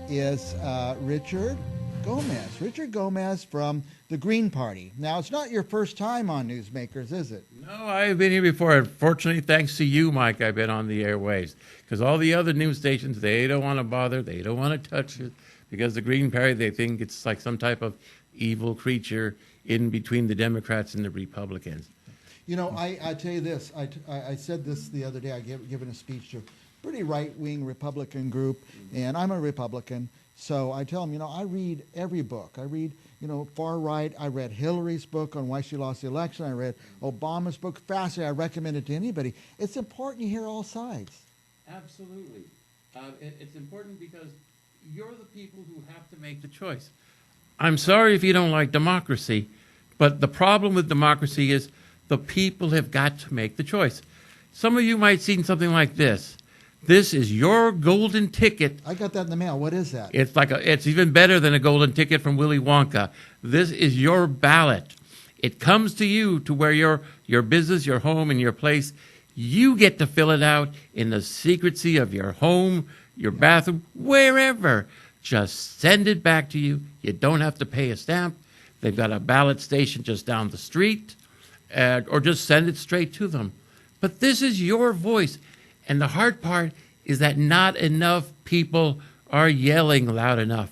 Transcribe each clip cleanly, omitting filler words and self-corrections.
is Richard Gomez. Richard Gomez from the Green Party. Now, it's not your first time on Newsmakers, is it? No, I've been here before. Fortunately, thanks to you, Mike, I've been on the airwaves. Because all the other news stations, they don't want to bother. They don't want to touch it. Because the Green Party, they think it's like some type of evil creature in between the Democrats and the Republicans. You know, I tell you this. I said this the other day. I given a speech to a pretty right-wing Republican group, and I'm a Republican. So I tell them, you know, I read every book. I read, you know, far right. I read Hillary's book on why she lost the election. I read Obama's book. Fascinating. I recommend it to anybody. It's important you hear all sides. Absolutely. It's important because you're the people who have to make the choice. I'm sorry if you don't like democracy, but the problem with democracy is the people have got to make the choice. Some of you might see something like this. This is your golden ticket. I got that in the mail. What is that? It's even better than a golden ticket from Willy Wonka. This is your ballot. It comes to you to where your business, your home, and your place. You get to fill it out in the secrecy of your home, your bathroom, wherever. Just send it back to you. You don't have to pay a stamp. They've got a ballot station just down the street. Or just send it straight to them. But this is your voice. And the hard part is that not enough people are yelling loud enough.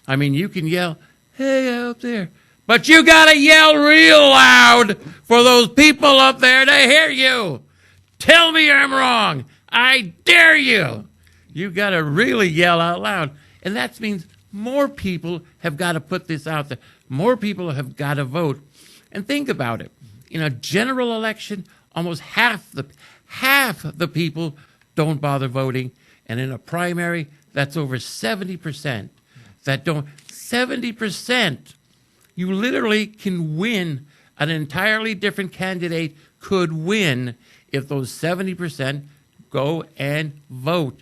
I mean, you can yell, hey, up there. But you got to yell real loud for those people up there to hear you. Tell me I'm wrong. I dare you. You got to really yell out loud. And that means more people have got to put this out there. More people have got to vote. And think about it. In a general election, almost half the people don't bother voting. And in a primary, that's over 70% that don't. 70%. You literally can win. An entirely different candidate could win if those 70% go and vote.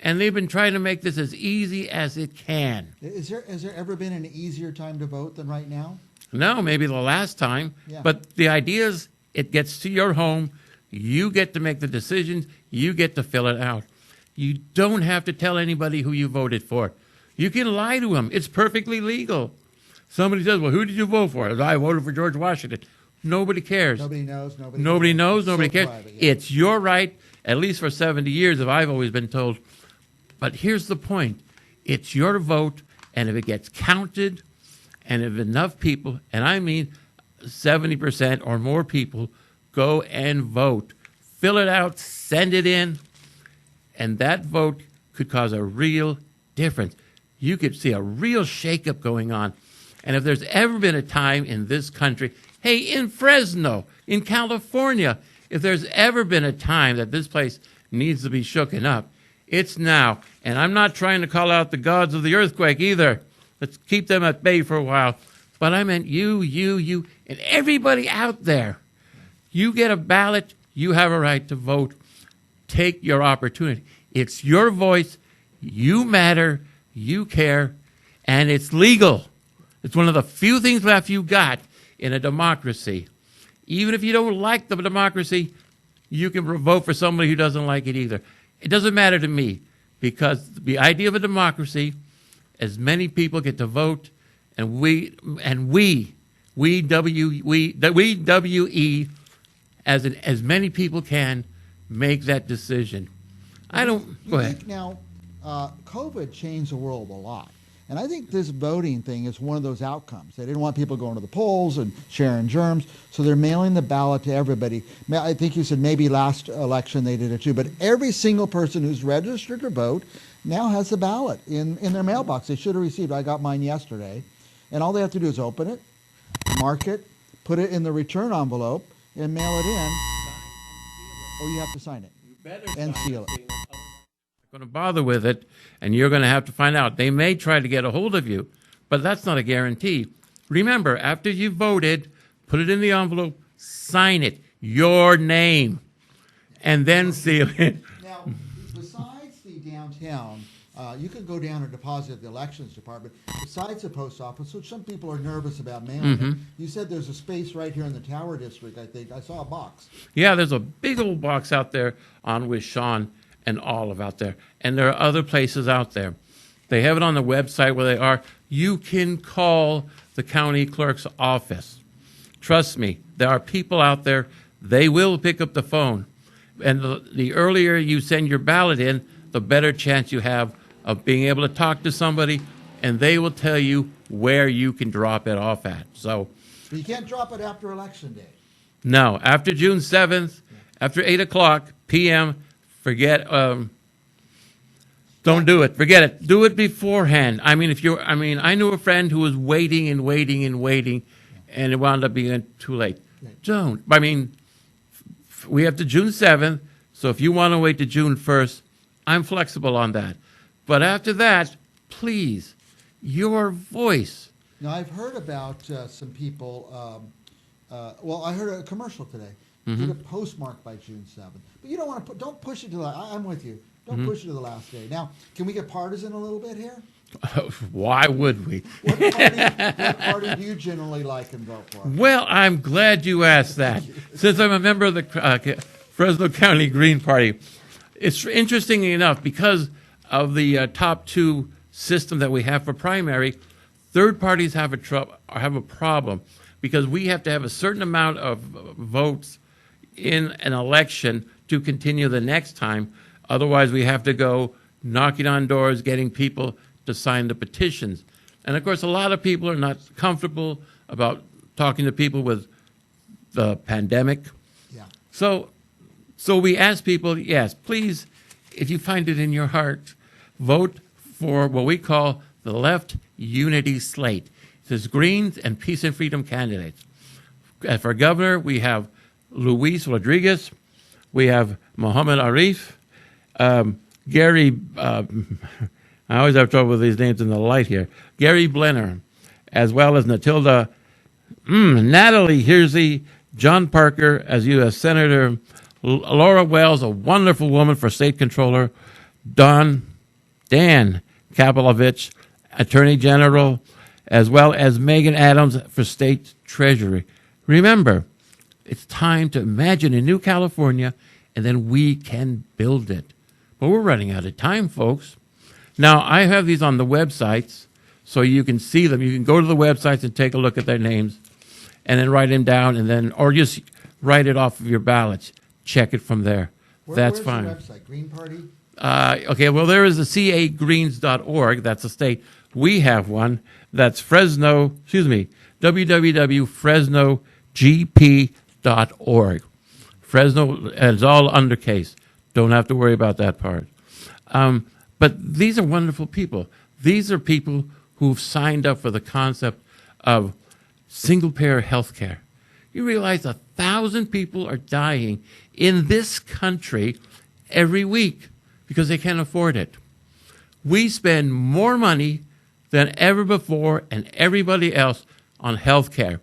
And they've been trying to make this as easy as it can. Has there ever been an easier time to vote than right now? No, maybe the last time. Yeah. But the idea is it gets to your home. You get to make the decisions. You get to fill it out. You don't have to tell anybody who you voted for. You can lie to them. It's perfectly legal. Somebody says, well, who did you vote for? I voted for George Washington. Nobody cares. Nobody knows. Nobody knows. Nobody cares. Private, yeah. It's your right, at least for 70 years, if I've always been told. But here's the point. It's your vote, and if it gets counted, and if enough people, and I mean 70% or more people, go and vote, fill it out, send it in, and that vote could cause a real difference. You could see a real shakeup going on. And if there's ever been a time in this country, hey, in Fresno, in California, if there's ever been a time that this place needs to be shooken up, it's now. And I'm not trying to call out the gods of the earthquake either. Let's keep them at bay for a while. But I meant you, and everybody out there. You get a ballot, you have a right to vote. Take your opportunity. It's your voice. You matter. You care. And it's legal. It's one of the few things left you got in a democracy. Even if you don't like the democracy, you can vote for somebody who doesn't like it either. It doesn't matter to me, because the idea of a democracy, as many people get to vote, and we as many people can make that decision. Go ahead. Now, COVID changed the world a lot. And I think this voting thing is one of those outcomes. They didn't want people going to the polls and sharing germs, so they're mailing the ballot to everybody. I think you said maybe last election they did it too, but every single person who's registered to vote now has a ballot in their mailbox. They should have received. I got mine yesterday. And all they have to do is open it, mark it, put it in the return envelope, and mail it in. Oh, you have to sign it. You better and sign seal it. Not going to bother with it, and you're going to have to find out. They may try to get a hold of you, but that's not a guarantee. Remember, after you voted, put it in the envelope, sign it, your name, and then seal it. Now, besides the downtown, you could go down and deposit at the elections department. Besides the post office, which some people are nervous about mailing it, you said there's a space right here in the Tower District, I think. I saw a box. Yeah, there's a big old box out there on with Sean and Olive out there. And there are other places out there. They have it on the website where they are. You can call the county clerk's office. Trust me, there are people out there, they will pick up the phone. And the earlier you send your ballot in, the better chance you have of being able to talk to somebody, and they will tell you where you can drop it off at. So, But you can't drop it after Election Day. no, after June 7th, after 8 o'clock p.m., forget, don't do it. Forget it. Do it beforehand. I mean, I knew a friend who was waiting and waiting and waiting, and it wound up being too late. Don't. I mean, we have to June 7th, so if you want to wait to June 1st, I'm flexible on that. But after that, please, your voice. Now, I've heard about some people, well, I heard a commercial today. Get a postmark by June 7th. But you don't want to don't push it to the, I'm with you. Don't push it to the last day. Now, can we get partisan a little bit here? Why would we? What party do you generally like and vote for? Well, I'm glad you asked that. Since I'm a member of the Fresno County Green Party, it's interesting enough because of the top two system that we have for primary, third parties have a problem because we have to have a certain amount of votes in an election to continue the next time. Otherwise, we have to go knocking on doors, getting people to sign the petitions. And, of course, a lot of people are not comfortable about talking to people with the pandemic. Yeah. So we ask people, yes, please, if you find it in your heart, vote for what we call the left unity slate. It says Greens and Peace and Freedom candidates. And for governor, we have Luis Rodriguez, we have Mohammed Arif, Gary, I always have trouble with these names in the light here, Gary Blenner, as well as Natalie Hersey, John Parker as U.S. Senator, Laura Wells, a wonderful woman for state controller, Dan Kapelovich, Attorney General, as well as Megan Adams for state treasury. Remember, it's time to imagine a new California, and then we can build it. But we're running out of time, folks. Now, I have these on the websites, so you can see them. You can go to the websites and take a look at their names, and then write them down, and then, or just write it off of your ballots. Check it from there. That's fine. Where's the website? Green Party? Okay, well, there is the cagreens.org. That's a state. We have one. That's www.fresnogp.org. Fresno, and it's all undercase. Don't have to worry about that part. But these are wonderful people. These are people who've signed up for the concept of single-payer health care. You realize 1,000 people are dying in this country every week because they can't afford it. We spend more money than ever before and everybody else on health care.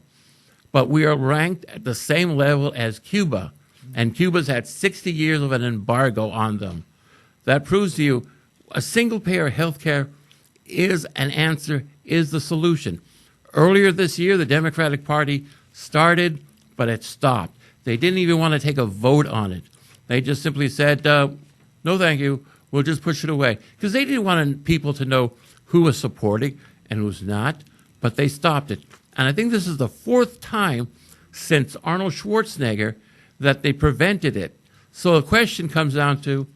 But we are ranked at the same level as Cuba. And Cuba's had 60 years of an embargo on them. That proves to you a single-payer health care is an answer, is the solution. Earlier this year, the Democratic Party started, but it stopped. They didn't even want to take a vote on it. They just simply said, no, thank you. We'll just push it away. Because they didn't want people to know who was supporting and who was not, but they stopped it. And I think this is the fourth time since Arnold Schwarzenegger that they prevented it. So the question comes down to,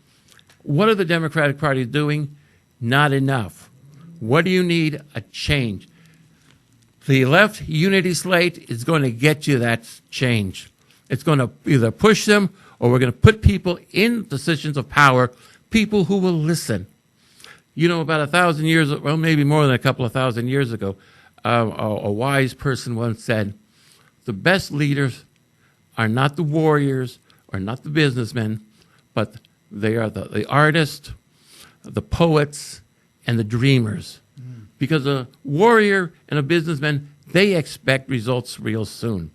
what are the Democratic Party doing? Not enough. What do you need? A change. The left unity slate is going to get you that change. It's going to either push them or we're going to put people in positions of power, people who will listen. You know, about 1,000 years, well, maybe more than a couple of thousand years ago, a wise person once said, the best leaders are not the warriors or not the businessmen, but they are the artists, the poets, and the dreamers. Because a warrior and a businessman, they expect results real soon.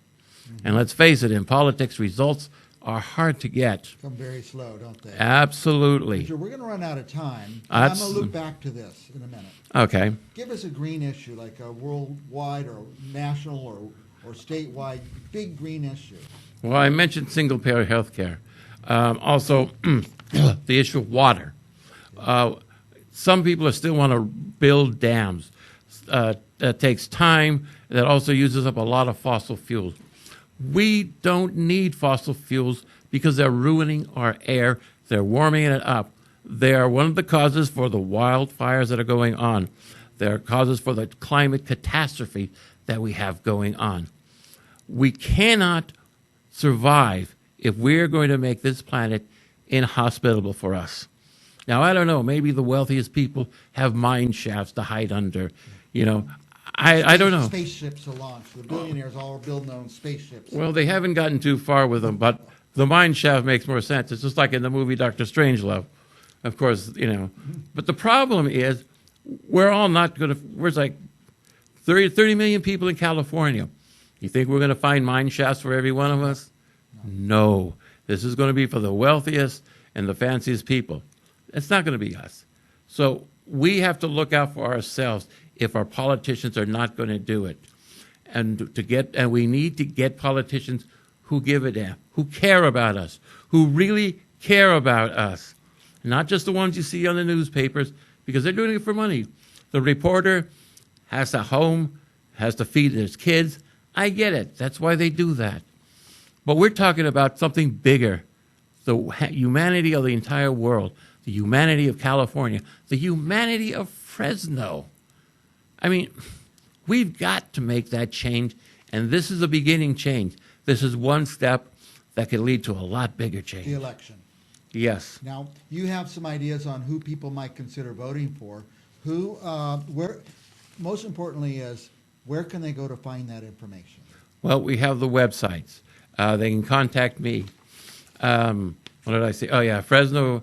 And let's face it, in politics, results are hard to get. Come very slow, don't they? Absolutely. Richard, we're going to run out of time. I'm going to look back to this in a minute. Okay. Give us a green issue, like a worldwide or national or statewide big green issue. Well, I mentioned single-payer health care. Also, the issue of water. Some people still want to build dams. That takes time. That also uses up a lot of fossil fuels. We don't need fossil fuels because they're ruining our air. They're warming it up. They are one of the causes for the wildfires that are going on. They're causes for the climate catastrophe that we have going on. We cannot survive if we're going to make this planet inhospitable for us. Now, I don't know, maybe the wealthiest people have mine shafts to hide under. You know, I don't know. Spaceships to launch. The billionaires all are building their own spaceships. Well, they haven't gotten too far with them, but the mine shaft makes more sense. It's just like in the movie Dr. Strangelove. Of course, you know. But the problem is we're all not going to, we're like 30 million people in California. You think we're going to find mine shafts for every one of us? No. This is going to be for the wealthiest and the fanciest people. It's not going to be us. So we have to look out for ourselves if our politicians are not going to do it. And we need to get politicians who give a damn, who care about us, who really care about us. Not just the ones you see on the newspapers, because they're doing it for money. The reporter has a home, has to feed his kids. I get it. That's why they do that. But we're talking about something bigger, the humanity of the entire world, the humanity of California, the humanity of Fresno. I mean, we've got to make that change, and this is a beginning change. This is one step that could lead to a lot bigger change. The election. Yes. Now, you have some ideas on who people might consider voting for. Where, most importantly is, where can they go to find that information? Well, we have the websites. They can contact me. What did I say? Oh, yeah, Fresno,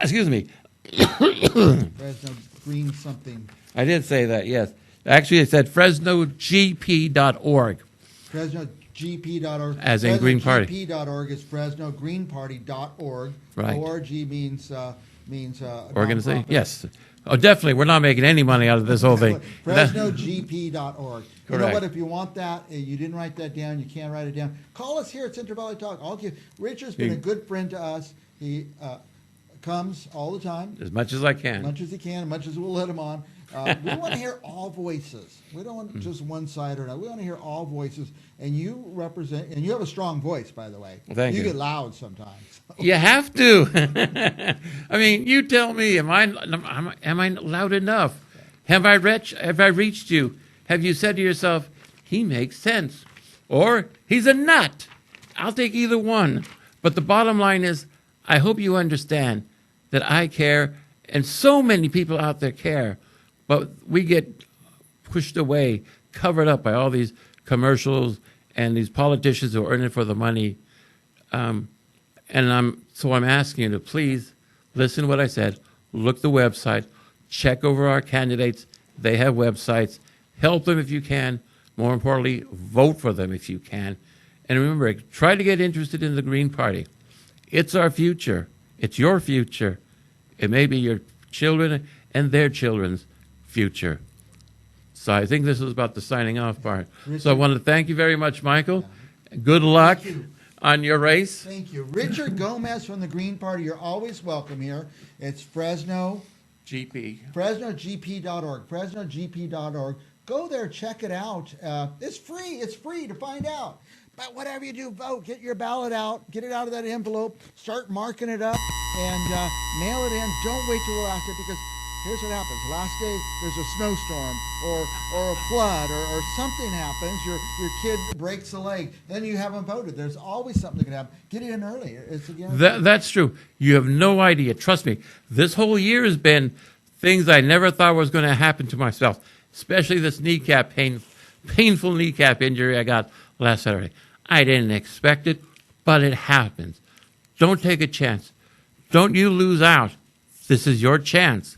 excuse me. Fresno Green something. I did say that, yes. Actually, it said FresnoGP.org. FresnoGP.org. As in Green Party. FresnoGP.org is FresnoGreenParty.org. Right. ORG means Organization? nonprofit. Yes. Oh, definitely. We're not making any money out of this whole thing. FresnoGP.org. You know Correct. what? If you want that, you didn't write that down, you can't write it down. Call us here at Central Valley Talk. Richard's been a good friend to us. He comes all the time. As much as I can. As much as he can, as much as we'll let him on. We want to hear all voices. We don't want just one side or another. We want to hear all voices. And you represent, and you have a strong voice, by the way. Thank you. You get loud sometimes. You have to. I mean, you tell me, am I loud enough? Have I reached you? Have you said to yourself, he makes sense? Or he's a nut? I'll take either one. But the bottom line is, I hope you understand that I care, and so many people out there care, but we get pushed away, covered up by all these commercials and these politicians who are in it for the money. So I'm asking you to please listen to what I said, look the website, check over our candidates. They have websites. Help them if you can. More importantly, vote for them if you can. And remember, try to get interested in the Green Party. It's our future. It's your future. It may be your children and their children's future. So I think this is about the signing off part. Richard. So I want to thank you very much, Michael. Good luck on your race. Thank you. Richard Gomez from the Green Party. You're always welcome here. It's Fresno. GP. FresnoGP.org. FresnoGP.org. Go there, check it out. It's free. It's free to find out. But whatever you do, vote. Get your ballot out. Get it out of that envelope. Start marking it up and mail it in. Don't wait till the last day, because here's what happens. The last day, there's a snowstorm or a flood or something happens. Your kid breaks a leg. Then you haven't voted. There's always something that can happen. Get it in early. It's again. That's true. You have no idea. Trust me. This whole year has been things I never thought was going to happen to myself, especially this painful kneecap injury I got last Saturday. I didn't expect it, but it happens. Don't take a chance. Don't you lose out. This is your chance.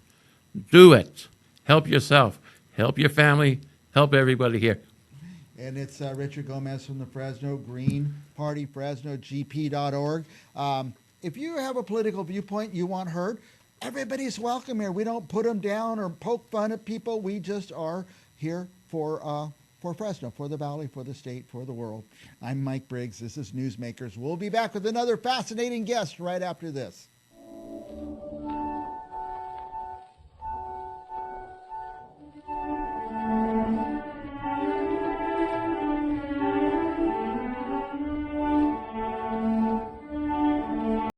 Do it. Help yourself. Help your family. Help everybody here. And it's Richard Gomez from the Fresno Green Party, FresnoGP.org. If you have a political viewpoint you want heard, everybody's welcome here. We don't put them down or poke fun at people. We just are here for Fresno, for the Valley, for the state, for the world. I'm Mike Briggs. This is Newsmakers. We'll be back with another fascinating guest right after this.